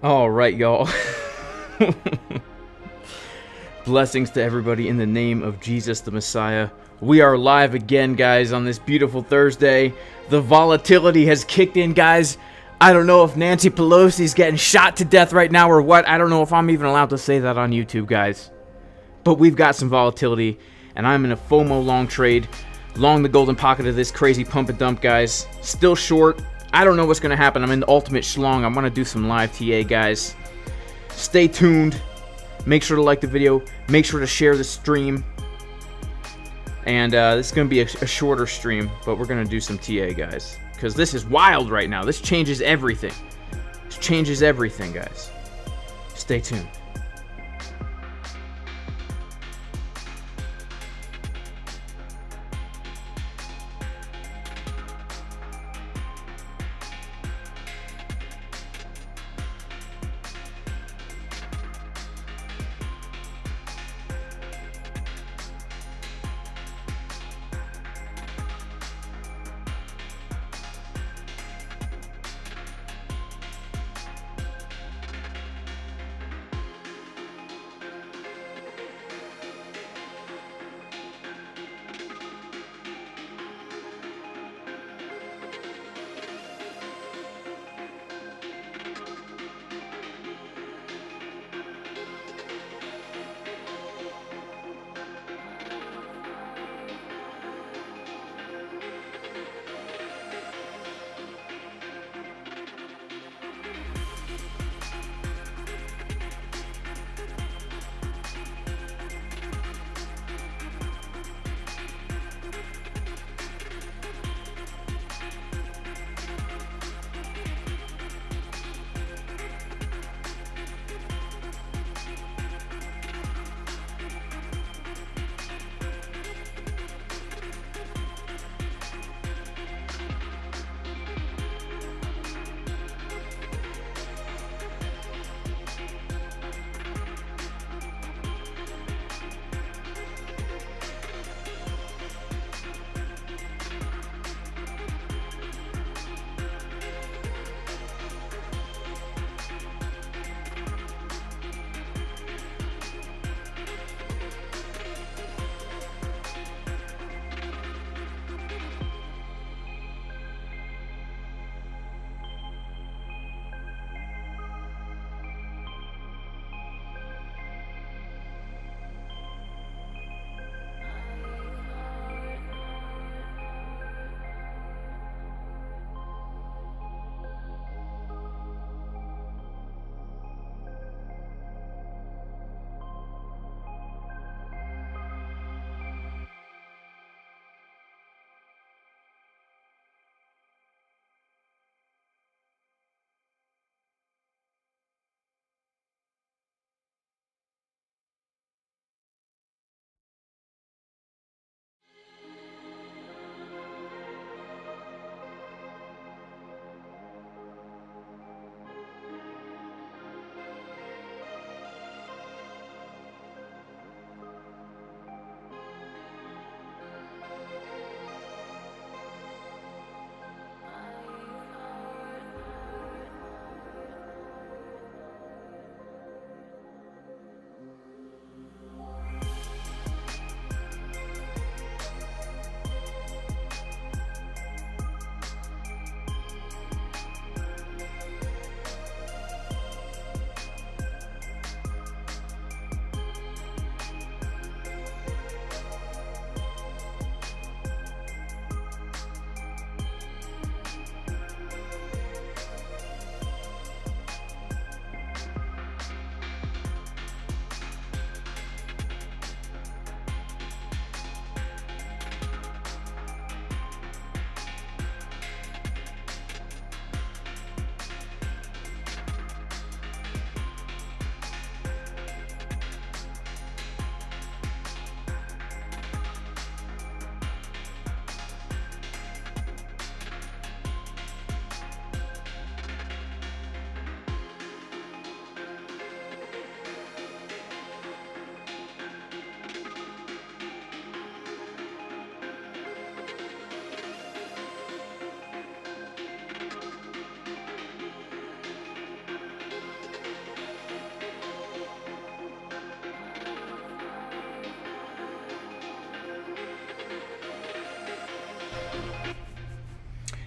All right, y'all. Blessings to everybody in the name of Jesus the Messiah. We are live again, guys, on this beautiful Thursday. The volatility has kicked in, guys. I don't know if Nancy Pelosi's getting shot to death right now or what. I don't know if I'm even allowed to say that on YouTube, guys. But we've got some volatility, and I'm in a Fomo long trade. Long the golden pocket of this crazy pump and dump, guys. Still short. I don't know what's going to happen. I'm in the ultimate schlong. I'm going to do some live TA, guys. Stay tuned. Make sure to like the video. Make sure to share the stream. And this is going to be a shorter stream, but we're going to do some TA, guys. Because this is wild right now. This changes everything. This changes everything, guys. Stay tuned.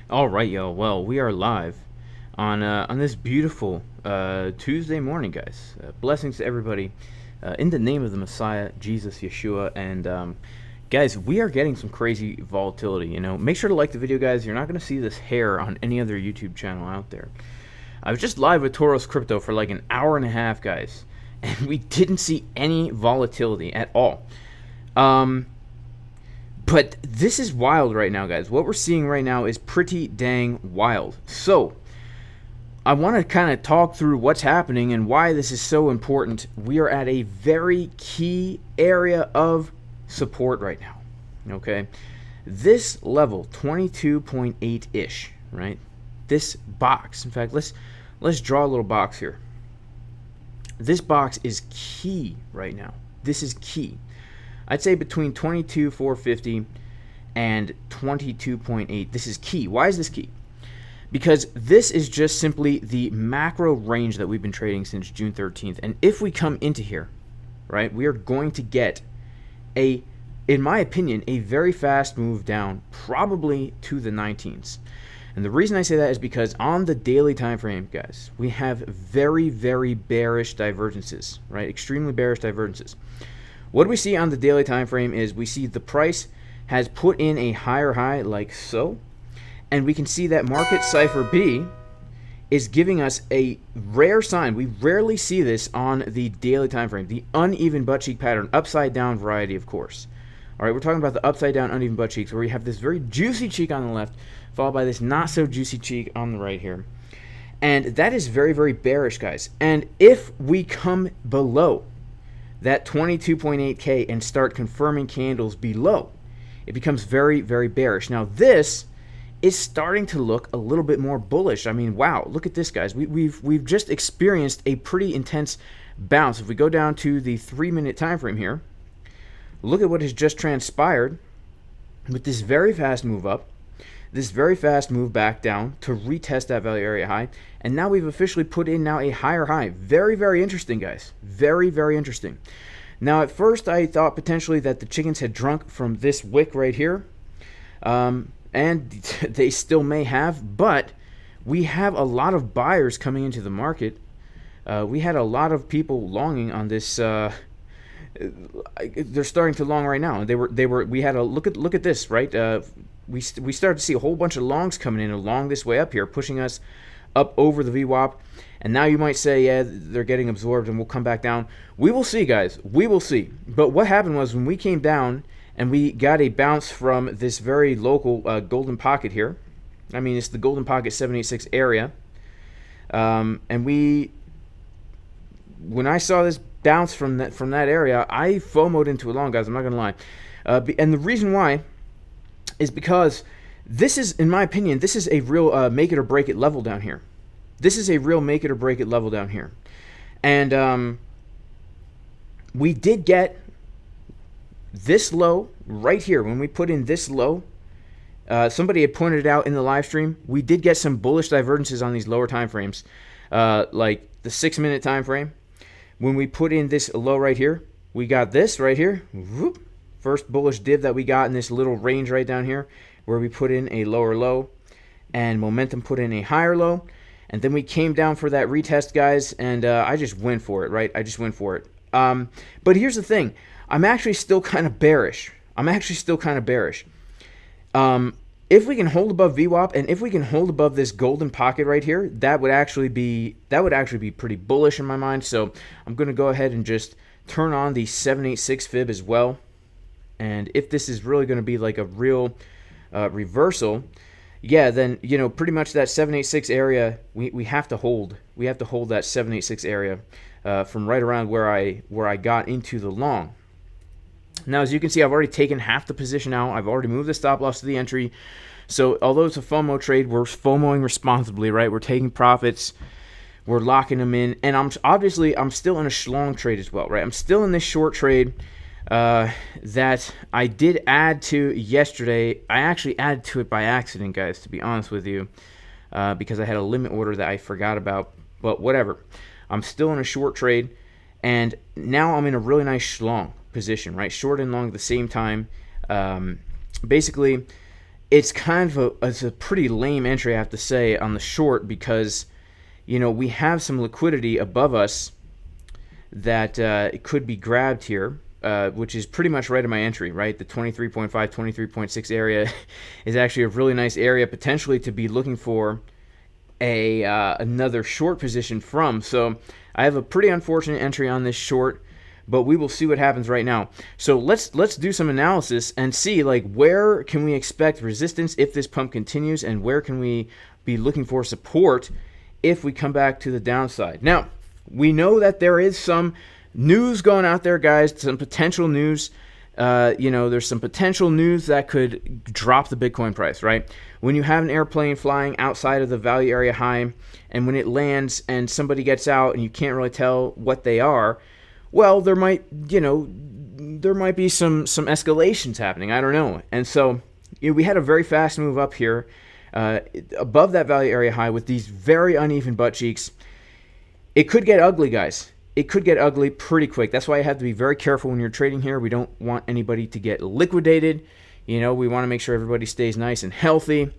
All right, y'all. Well, we are live on this beautiful Tuesday morning, guys. Blessings to everybody in the name of the Messiah, Jesus, Yeshua, and guys, we are getting some crazy volatility. You know, make sure to like the video, guys. You're not going to see this hair on any other YouTube channel out there. I was just live with Toros Crypto for like an hour and a half, guys, and we didn't see any volatility at all. But this is wild right now, guys. What we're seeing right now is pretty dang wild. So, I want to kind of talk through what's happening and why this is so important. We are at a very key area of support right now, okay? This level, 22.8-ish, right? This box, in fact, let's draw a little box here. This box is key right now. This is key. I'd say between 22,450 and 22.8. This is key. Why is this key? Because this is just simply the macro range that we've been trading since June 13th. And if we come into here, right, we are going to get in my opinion, a very fast move down, probably to the 19s. And the reason I say that is because on the daily time frame, guys, we have very, very bearish divergences, right? Extremely bearish divergences. What we see on the daily time frame is we see the price has put in a higher high like so, and we can see that market Cipher B is giving us a rare sign. We rarely see this on the daily time frame, the uneven butt cheek pattern, upside down variety, of course. All right, we're talking about the upside down uneven butt cheeks, where we have this very juicy cheek on the left, followed by this not so juicy cheek on the right here. And that is very, very bearish, guys. And if we come below that 22.8K and start confirming candles below, it becomes very, very bearish. Now this is starting to look a little bit more bullish. I mean, wow, look at this, guys. We've just experienced a pretty intense bounce. If we go down to the 3-minute time frame here, look at what has just transpired with this very fast move up, this very fast move back down to retest that value area high, and now we've officially put in now a higher high. Very, very interesting, guys. Very, very interesting. Now, at first, I thought potentially that the chickens had drunk from this wick right here, and they still may have, but we have a lot of buyers coming into the market. We had a lot of people longing on this. They're starting to long right now. We had a look at this, right? We started to see a whole bunch of longs coming in along this way up here, pushing us up over the VWAP. And now you might say, yeah, they're getting absorbed and we'll come back down. We will see, guys. We will see. But what happened was when we came down and we got a bounce from this very local golden pocket here. I mean, it's the golden pocket 786 area. And when I saw this bounce from that area, I FOMO'd into a long, guys. I'm not gonna lie, and the reason why is because this is, in my opinion, this is a real make it or break it level down here. This is a real make it or break it level down here, and we did get this low right here when we put in this low. Somebody had pointed it out in the live stream. We did get some bullish divergences on these lower time frames, like the 6-minute time frame. When we put in this low right here, we got this right here. Whoop, first bullish div that we got in this little range right down here, where we put in a lower low, and momentum put in a higher low, and then we came down for that retest, guys, and I just went for it, right? I just went for it. But here's the thing. I'm actually still kind of bearish. If we can hold above VWAP and if we can hold above this golden pocket right here, that would actually be pretty bullish in my mind. So I'm going to go ahead and just turn on the 786 fib as well. And if this is really going to be like a real reversal, yeah, then, you know, pretty much that 786 area, we have to hold. We have to hold that 786 area from right around where I got into the long. Now, as you can see, I've already taken half the position out. I've already moved the stop loss to the entry. So, although it's a FOMO trade, we're FOMOing responsibly, right? We're taking profits. We're locking them in. And I'm still in a long trade as well, right? I'm still in this short trade that I did add to yesterday. I actually added to it by accident, guys, to be honest with you, because I had a limit order that I forgot about. But whatever. I'm still in a short trade. And now I'm in a really nice long position, right? Short and long at the same time. Basically, it's kind of it's a pretty lame entry, I have to say, on the short, because we have some liquidity above us that it could be grabbed here, which is pretty much right in my entry, right? The 23.5, 23.6 area is actually a really nice area potentially to be looking for another short position from. So I have a pretty unfortunate entry on this short, but we will see what happens right now. So let's do some analysis and see, like, where can we expect resistance if this pump continues, and where can we be looking for support if we come back to the downside. Now, we know that there is some news going out there, guys, some potential news. There's some potential news that could drop the Bitcoin price, right? When you have an airplane flying outside of the value area high, and when it lands and somebody gets out and you can't really tell what they are, well, there might be some escalations happening. I don't know. And so we had a very fast move up here above that value area high with these very uneven butt cheeks. It could get ugly, guys. It could get ugly pretty quick. That's why I have to be very careful when you're trading here. We don't want anybody to get liquidated. We want to make sure everybody stays nice and healthy.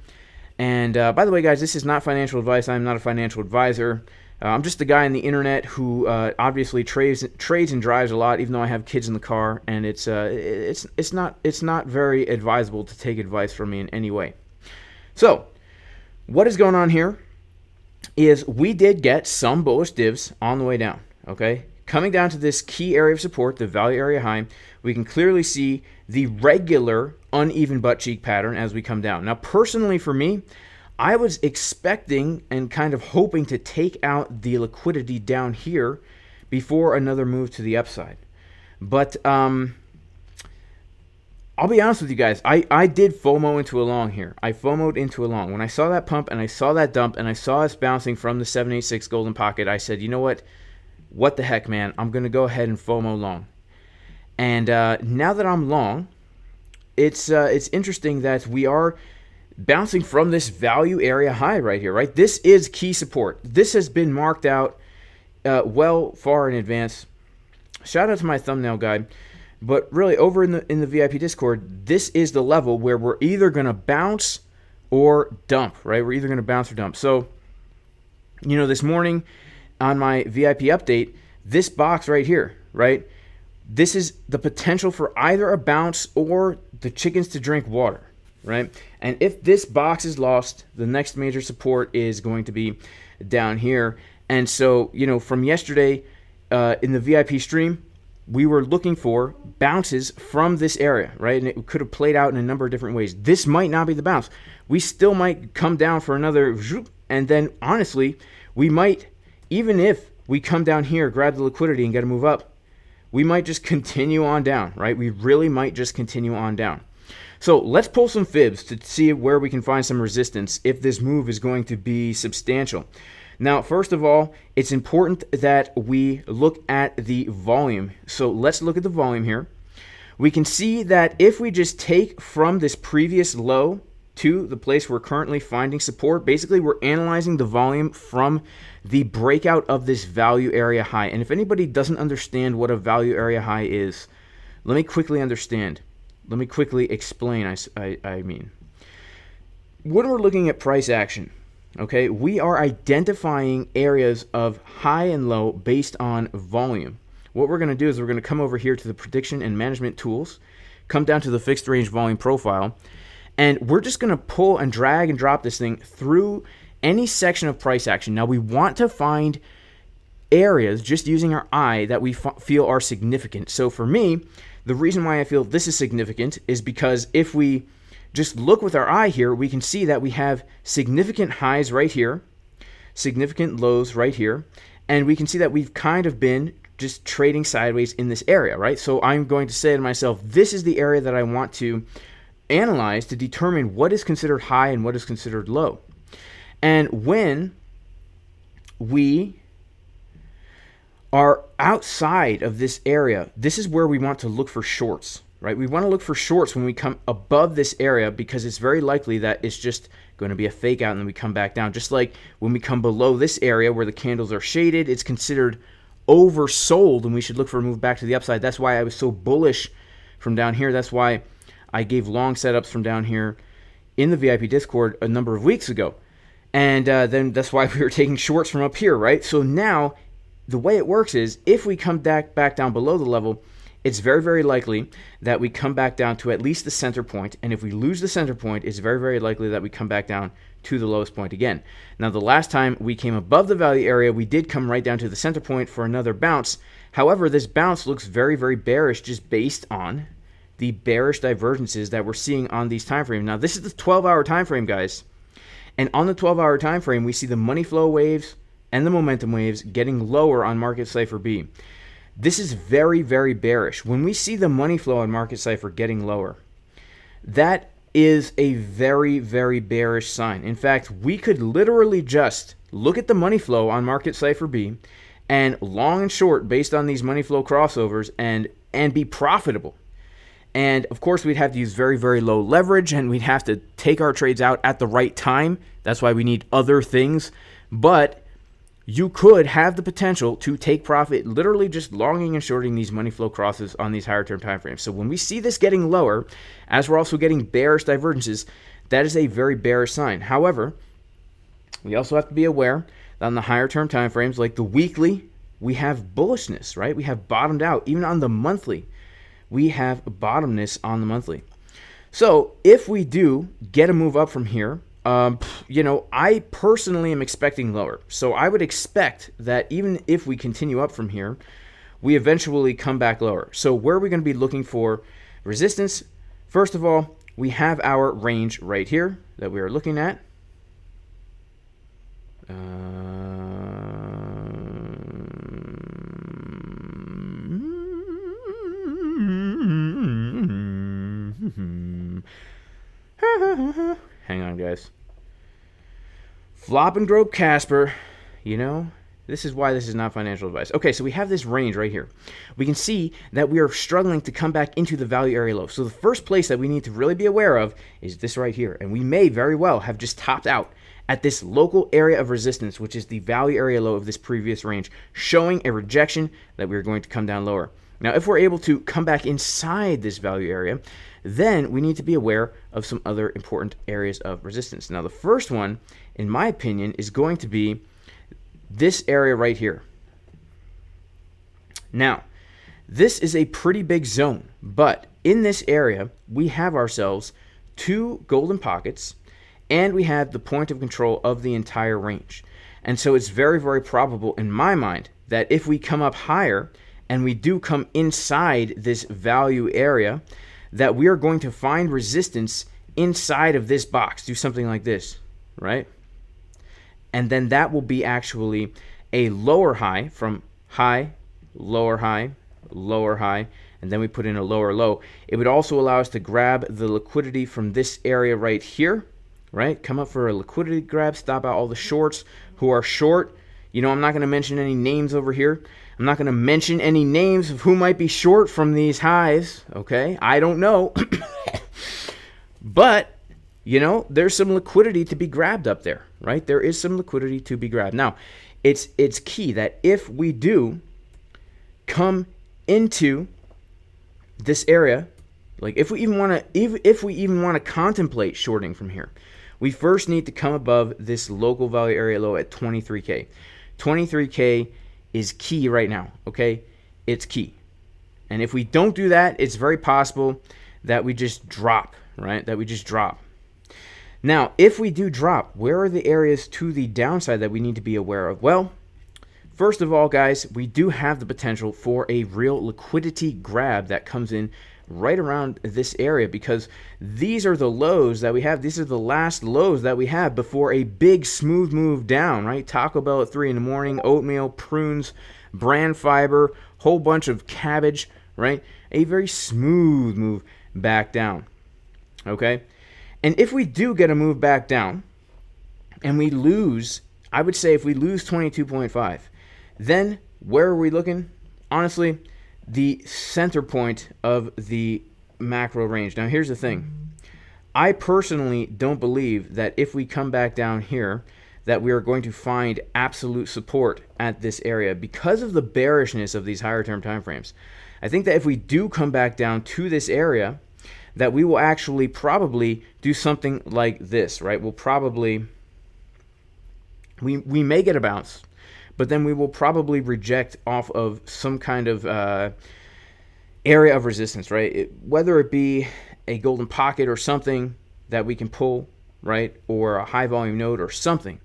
And by the way, guys, this is not financial advice. I'm not a financial advisor. I'm just a guy on the internet who obviously trades and drives a lot, even though I have kids in the car, and it's not very advisable to take advice from me in any way. So, what is going on here is we did get some bullish divs on the way down. Okay, coming down to this key area of support, the value area high, we can clearly see the regular uneven butt cheek pattern as we come down. Now, personally for me, I was expecting and kind of hoping to take out the liquidity down here before another move to the upside. But I'll be honest with you guys, I did FOMO into a long here. I FOMO'd into a long. When I saw that pump and I saw that dump and I saw us bouncing from the 786 golden pocket, I said, you know what? What the heck, man? I'm going to go ahead and FOMO long. And now that I'm long, it's interesting that we are bouncing from this value area high right here, right? This is key support. This has been marked out well far in advance. Shout out to my thumbnail guy. But really, over in the VIP Discord, this is the level where we're either going to bounce or dump, right? We're either going to bounce or dump. So, this morning on my VIP update, this box right here, right? This is the potential for either a bounce or the chickens to drink water, right? And if this box is lost, the next major support is going to be down here. And so, from yesterday in the VIP stream, we were looking for bounces from this area, right? And it could have played out in a number of different ways. This might not be the bounce. We still might come down for another, and then honestly, we might, even if we come down here, grab the liquidity and get a move up, we might just continue on down, right? We really might just continue on down. So let's pull some fibs to see where we can find some resistance if this move is going to be substantial. Now, first of all, it's important that we look at the volume. So let's look at the volume here. We can see that if we just take from this previous low to the place we're currently finding support, basically we're analyzing the volume from the breakout of this value area high. And if anybody doesn't understand what a value area high is, let me quickly understand. Let me quickly explain, I mean. When we're looking at price action, okay, we are identifying areas of high and low based on volume. What we're going to do is we're going to come over here to the prediction and management tools, come down to the fixed range volume profile, and we're just going to pull and drag and drop this thing through any section of price action. Now, we want to find areas, just using our eye, that we feel are significant. So for me, the reason why I feel this is significant is because if we just look with our eye here, we can see that we have significant highs right here, significant lows right here, and we can see that we've kind of been just trading sideways in this area, right? So I'm going to say to myself, this is the area that I want to analyze to determine what is considered high and what is considered low. And when we are outside of this area, this is where we want to look for shorts, right? We want to look for shorts when we come above this area because it's very likely that it's just going to be a fake out and then we come back down. Just like when we come below this area where the candles are shaded, it's considered oversold and we should look for a move back to the upside. That's why I was so bullish from down here. That's why I gave long setups from down here in the VIP Discord a number of weeks ago. And then that's why we were taking shorts from up here, right? So now the way it works is if we come back down below the level, it's very, very likely that we come back down to at least the center point. And if we lose the center point, it's very, very likely that we come back down to the lowest point again. Now, the last time we came above the value area, we did come right down to the center point for another bounce. However, this bounce looks very, very bearish just based on the bearish divergences that we're seeing on these time frames. Now, this is the 12-hour time frame, guys. And on the 12-hour time frame, we see the money flow waves and the momentum waves getting lower on Market Cipher B. This is very, very bearish. When we see the money flow on Market Cipher getting lower, that is a very, very bearish sign. In fact, we could literally just look at the money flow on Market Cipher B and long and short based on these money flow crossovers and be profitable. And of course, we'd have to use very, very low leverage, and we'd have to take our trades out at the right time. That's why we need other things. But you could have the potential to take profit literally just longing and shorting these money flow crosses on these higher term time frames. So when we see this getting lower, as we're also getting bearish divergences, that is a very bearish sign. However, we also have to be aware that on the higher term time frames, like the weekly, we have bullishness, right? We have bottomed out. Even on the monthly, we have bottomness on the monthly. So if we do get a move up from here, I personally am expecting lower. So I would expect that even if we continue up from here, we eventually come back lower. So where are we going to be looking for resistance? First of all, we have our range right here that we are looking at. Hang on, guys. Flop and grow Casper, this is why this is not financial advice. Okay, so we have this range right here. We can see that we are struggling to come back into the value area low. So the first place that we need to really be aware of is this right here. And we may very well have just topped out at this local area of resistance, which is the value area low of this previous range, showing a rejection that we're going to come down lower. Now, if we're able to come back inside this value area, then we need to be aware of some other important areas of resistance. Now, the first one, in my opinion, is going to be this area right here. Now, this is a pretty big zone, but in this area, we have ourselves two golden pockets, and we have the point of control of the entire range. And so it's very, very probable in my mind that if we come up higher and we do come inside this value area, that we are going to find resistance inside of this box. Do something like this, right? And then that will be actually a lower high from high, lower high, lower high, and then we put in a lower low. It would also allow us to grab the liquidity from this area right here, right? Come up for a liquidity grab, stop out all the shorts who are short. I'm not going to mention any names over here. I'm not going to mention any names of who might be short from these highs, okay? I don't know. But, there's some liquidity to be grabbed up there, right? There is some liquidity to be grabbed. Now, it's key that if we do come into this area, like if we even want to contemplate shorting from here, we first need to come above this local value area low at 23K. 23K is key right now, okay? It's key. And if we don't do that, it's very possible that we just drop, right? That we just drop. Now, if we do drop, where are the areas to the downside that we need to be aware of? Well, first of all, guys, we do have the potential for a real liquidity grab that comes in right around this area, because these are the lows that we have. These are the last lows that we have before a big smooth move down, right? Taco Bell at 3 in the morning, oatmeal, prunes, bran fiber, whole bunch of cabbage, right? A very smooth move back down, okay? And if we do get a move back down and we lose, I would say if we lose 22.5, then where are we looking? Honestly, the center point of the macro range. Now, here's the thing. I personally don't believe that if we come back down here that we are going to find absolute support at this area because of the bearishness of these higher term time frames. I think that if we do come back down to this area, that we will actually probably do something like this, right? We'll probably, we may get a bounce, but then we will probably reject off of some kind of area of resistance, right? Whether it be a golden pocket or something that we can pull, right? Or a high volume node or something.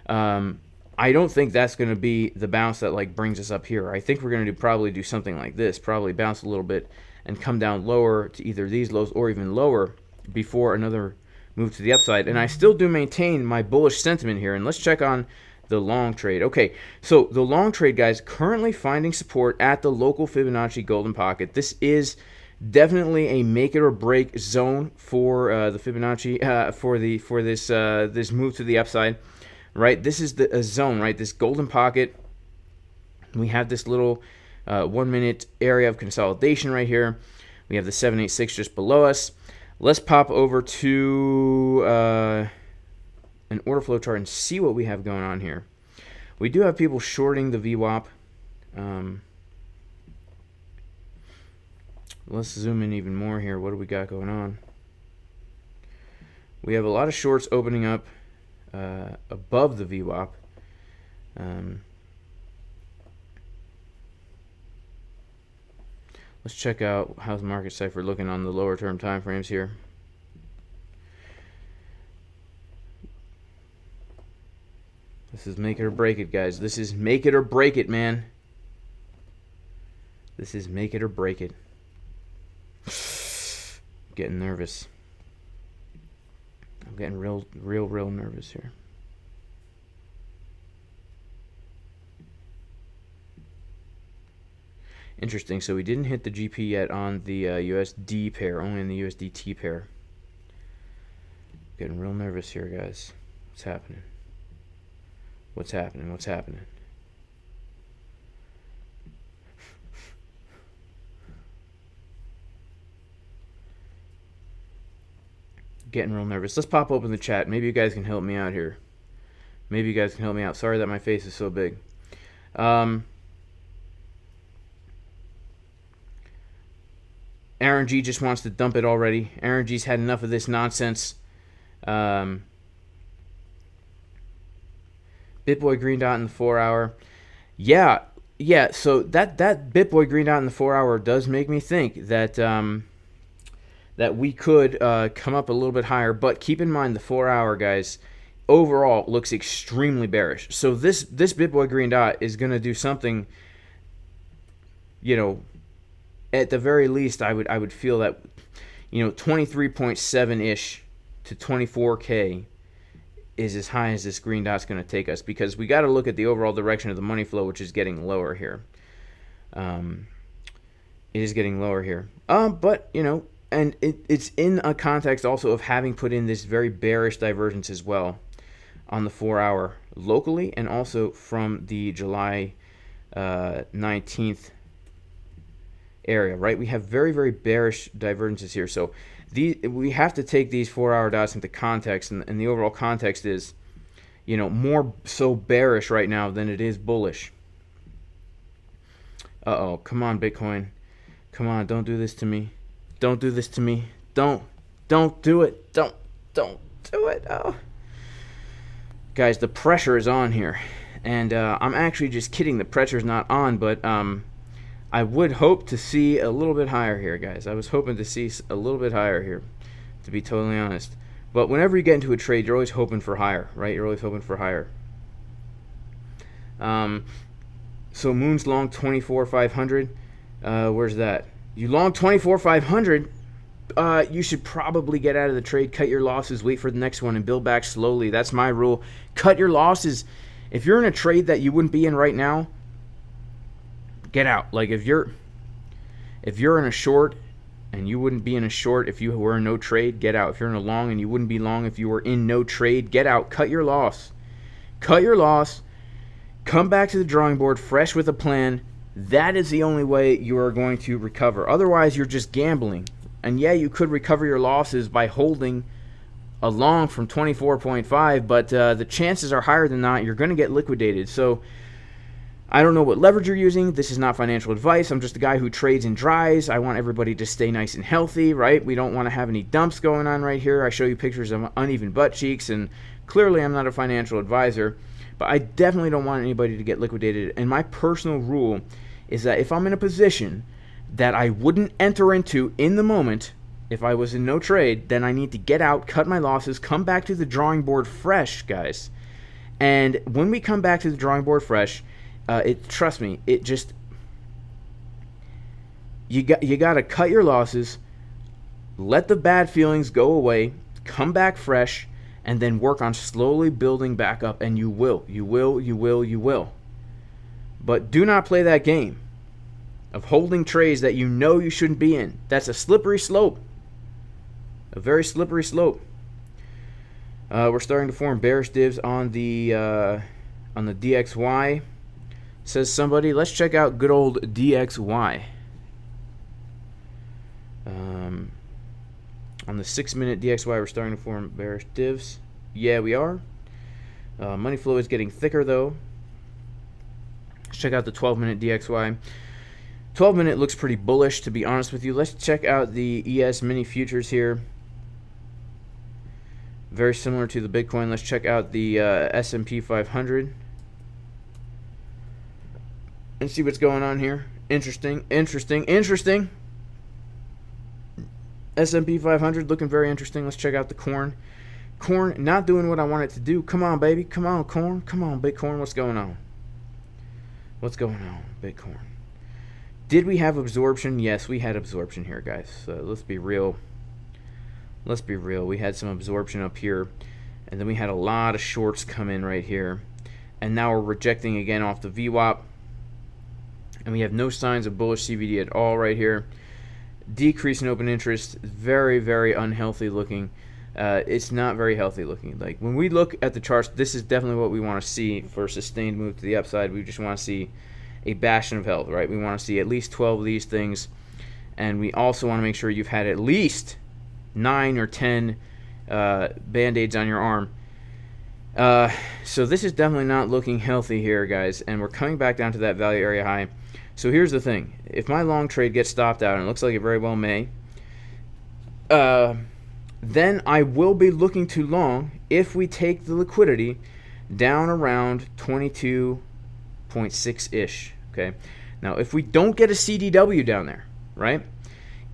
I don't think that's going to be the bounce that like brings us up here. I think we're going to probably do something like this, probably bounce a little bit and come down lower to either these lows or even lower before another move to the upside. And I still do maintain my bullish sentiment here. And let's check on the long trade. Okay, so the long trade, guys, currently finding support at the local Fibonacci golden pocket. This is definitely a make it or break zone for the Fibonacci for this move to the upside, right? This is a zone, right? This golden pocket. We have this little 1 minute area of consolidation right here. We have the 786 just below us. Let's pop over to an order flow chart and see what we have going on here. We do have people shorting the VWAP. Let's zoom in even more here. What do we got going on? We have a lot of shorts opening up above the VWAP. Let's check out how's market Cipher looking on the lower term time frames here. This is make it or break it, guys. This is make it or break it, man. This is make it or break it. I'm getting nervous. I'm getting real nervous here. Interesting. So we didn't hit the GP yet on the USD pair, only in the USDT pair. Getting real nervous here, guys. What's happening? What's happening? What's happening? Getting real nervous. Let's pop open the chat. Maybe you guys can help me out here. Maybe you guys can help me out. Sorry that my face is so big. Aaron G just wants to dump it already. Aaron G's had enough of this nonsense. BitBoy green dot in the 4 hour. Yeah. So that BitBoy green dot in the 4 hour does make me think that that we could come up a little bit higher. But keep in mind the 4 hour, guys, overall looks extremely bearish. So this BitBoy green dot is going to do something, you know, at the very least, I would feel that, you know, 23.7-ish to 24K is as high as this green dot's going to take us, because we got to look at the overall direction of the money flow, which is getting lower here. It is getting lower here. But, you know, and it's in a context also of having put in this very bearish divergence as well on the 4 hour locally, and also from the July 19th area, right? We have very bearish divergences here. So we have to take these 4 hour dots into context, and the overall context is, you know, more so bearish right now than it is bullish. Uh-oh, come on, Bitcoin. Come on, don't do this to me. Don't do this to me. Don't do it. Don't do it. Oh. Guys, the pressure is on here. And I'm actually just kidding. The pressure's not on, but I would hope to see a little bit higher here, guys. I was hoping to see a little bit higher here, to be totally honest. But whenever you get into a trade, you're always hoping for higher, right? You're always hoping for higher. So Moon's long 24,500. Where's that? You long 24,500. You should probably get out of the trade, cut your losses, wait for the next one, and build back slowly. That's my rule. Cut your losses. If you're in a trade that you wouldn't be in right now, get out. Like if you're in a short and you wouldn't be in a short if you were in no trade, get out. If you're in a long and you wouldn't be long if you were in no trade, get out. Cut your loss. Cut your loss. Come back to the drawing board fresh with a plan. That is the only way you are going to recover. Otherwise, you're just gambling. And yeah, you could recover your losses by holding a long from 24.5, but the chances are higher than not you're going to get liquidated. So I don't know what leverage you're using. This is not financial advice. I'm just a guy who trades and dries. I want everybody to stay nice and healthy, right? We don't want to have any dumps going on right here. I show you pictures of uneven butt cheeks, and clearly I'm not a financial advisor, but I definitely don't want anybody to get liquidated. And my personal rule is that if I'm in a position that I wouldn't enter into in the moment, if I was in no trade, then I need to get out, cut my losses, come back to the drawing board fresh, guys. And when we come back to the drawing board fresh, trust me, it just, you got to cut your losses, let the bad feelings go away, come back fresh, and then work on slowly building back up, and you will. But do not play that game of holding trades that you know you shouldn't be in. That's a slippery slope. A very slippery slope. We're starting to form bearish divs on the DXY. Says somebody. Let's check out good old DXY. On the 6-minute DXY, we're starting to form bearish divs. Yeah, we are. Money flow is getting thicker, though. Let's check out the 12-minute DXY. 12-minute looks pretty bullish, to be honest with you. Let's check out the ES mini futures here. Very similar to the Bitcoin. Let's check out the S&P 500 and see what's going on here. Interesting. S&P 500 looking very interesting. Let's check out the corn. Corn not doing what I want it to do. Come on, baby. Come on, corn. Come on, Bitcoin. What's going on? What's going on, Bitcoin? Did we have absorption? Yes, we had absorption here, guys. So let's be real. Let's be real. We had some absorption up here, and then we had a lot of shorts come in right here, and now we're rejecting again off the VWAP, and we have no signs of bullish CVD at all right here. Decrease in open interest, very, very unhealthy looking. It's not very healthy looking. Like when we look at the charts, this is definitely what we want to see for a sustained move to the upside. We just want to see a bastion of health, right? We want to see at least 12 of these things, and we also want to make sure you've had at least 9 or 10 band-aids on your arm. So this is definitely not looking healthy here, guys, and we're coming back down to that value area high. So here's the thing. If my long trade gets stopped out, and it looks like it very well may, then I will be looking to long if we take the liquidity down around 22.6-ish. Okay. Now, if we don't get a CDW down there, right?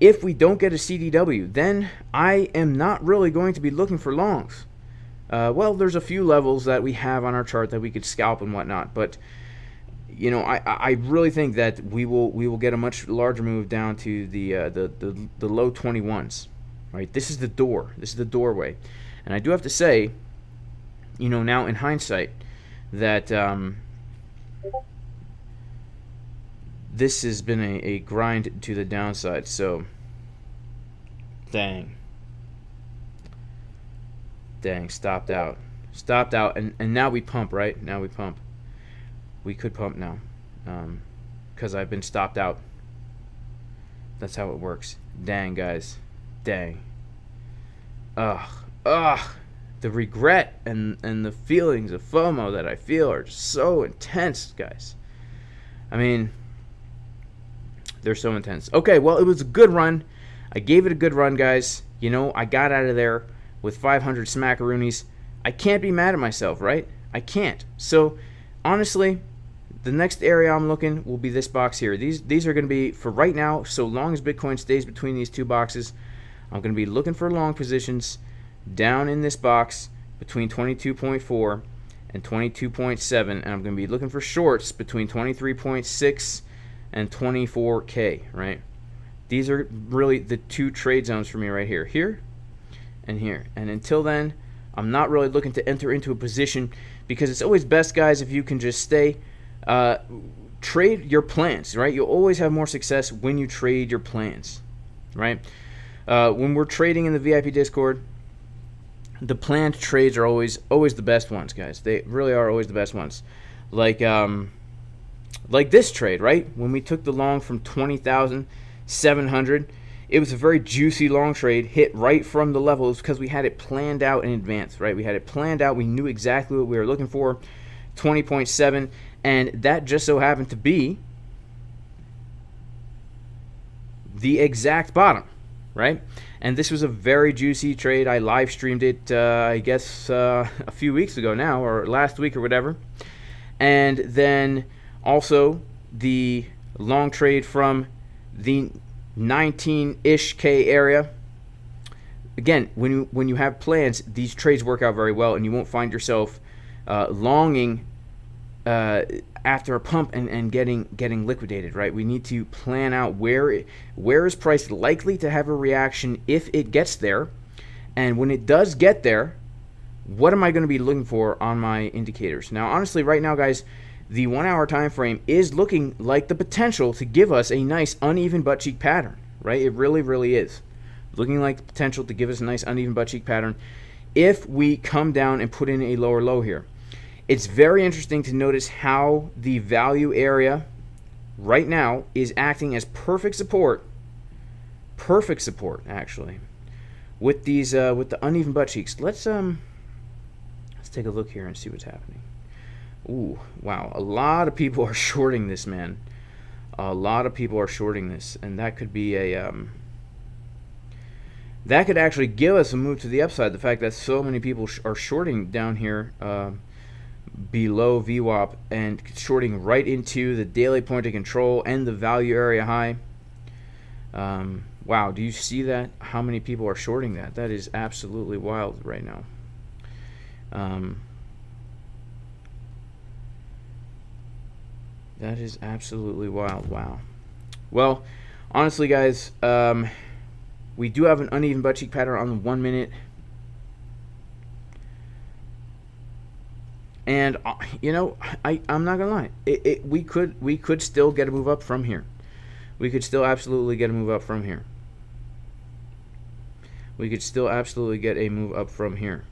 If we don't get a CDW, then I am not really going to be looking for longs. Well, there's a few levels that we have on our chart that we could scalp and whatnot, but you know, I really think that we will get a much larger move down to the low 21s. Right? This is the door. This is the doorway, and I do have to say, you know, now in hindsight, that this has been a grind to the downside. So, dang, stopped out, and now we pump, right? Now we pump. We could pump now, because I've been stopped out. That's how it works. Dang, guys, dang. The regret and the feelings of FOMO that I feel are just so intense, guys. I mean, they're so intense. Okay, well, it was a good run. I gave it a good run, guys. You know, I got out of there with 500 smackaroonies. I can't be mad at myself, right? I can't. So, honestly, the next area I'm looking will be this box here. These are going to be, for right now, so long as Bitcoin stays between these two boxes, I'm going to be looking for long positions down in this box between 22.4 and 22.7, and I'm going to be looking for shorts between 23.6 and 24K, right? These are really the two trade zones for me right here. Here and here. And until then, I'm not really looking to enter into a position, because it's always best, guys, if you can just stay, trade your plans, right? You'll always have more success when you trade your plans, right? When we're trading in the VIP Discord, the planned trades are always the best ones, guys. They really are always the best ones. Like this trade, right? When we took the long from 20,700, it was a very juicy long trade, hit right from the levels because we had it planned out in advance, right? We had it planned out. We knew exactly what we were looking for. 20.7, and that just so happened to be the exact bottom, right? And this was a very juicy trade. I live streamed it, I guess, a few weeks ago now, or last week or whatever. And then also the long trade from the 19-ish K area. Again, when you have plans, these trades work out very well, and you won't find yourself longing after a pump and getting liquidated, right? We need to plan out where is price likely to have a reaction if it gets there, and when it does get there, what am I going to be looking for on my indicators? Now, honestly, right now, guys, the 1 hour time frame is looking like the potential to give us a nice uneven butt cheek pattern, right? It really, really is looking like the potential to give us a nice uneven butt cheek pattern if we come down and put in a lower low here. It's very interesting to notice how the value area right now is acting as perfect support actually, with these with the uneven butt cheeks. Let's take a look here and see what's happening. Ooh, wow, a lot of people are shorting this, man. A lot of people are shorting this, and that could be a that could actually give us a move to the upside. The fact that so many people are shorting down here below VWAP and shorting right into the daily point of control and the value area high. Wow, do you see that? How many people are shorting that? That is absolutely wild right now. That is absolutely wild. Wow. Well, honestly, guys, we do have an uneven butt cheek pattern on the 1 minute. And you know, I'm not gonna lie. We could still get a move up from here. We could still absolutely get a move up from here. We could still absolutely get a move up from here.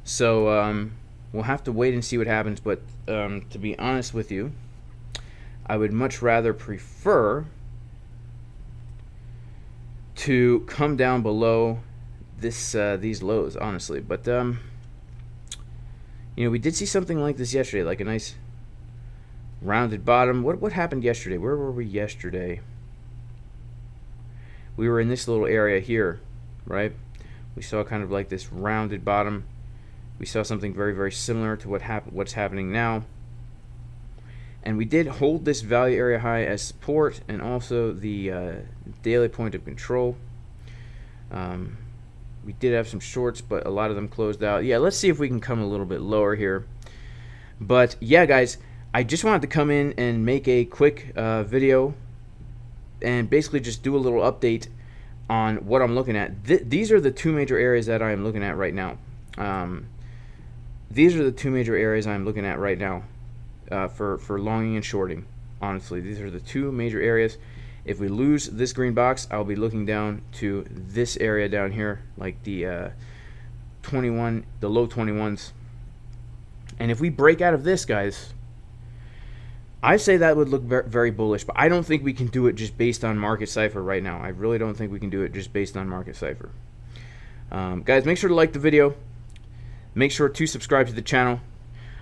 So we'll have to wait and see what happens. But to be honest with you, I would much rather prefer to come down below this these lows, honestly. But you know, we did see something like this yesterday, like a nice rounded bottom. What happened yesterday? Where were we yesterday? We were in this little area here, right? We saw kind of like this rounded bottom. We saw something very, very similar to what's happening now. And we did hold this value area high as support, and also the daily point of control. We did have some shorts, but a lot of them closed out. Yeah, let's see if we can come a little bit lower here. But yeah, guys, I just wanted to come in and make a quick video and basically just do a little update on what I'm looking at. These are the two major areas that I am looking at right now. These are the two major areas I'm looking at right now for longing and shorting. Honestly, these are the two major areas. If we lose this green box, I'll be looking down to this area down here, like the 21, the low 21s. And if we break out of this, guys, I say that would look very bullish, but I don't think we can do it just based on market Cipher right now. I really don't think we can do it just based on market Cipher. Guys, make sure to like the video. Make sure to subscribe to the channel.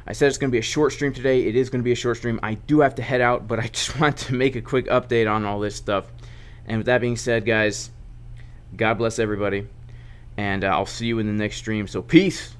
I said it's going to be a short stream today. It is going to be a short stream. I do have to head out, but I just want to make a quick update on all this stuff. And with that being said, guys, God bless everybody. And I'll see you in the next stream. So peace.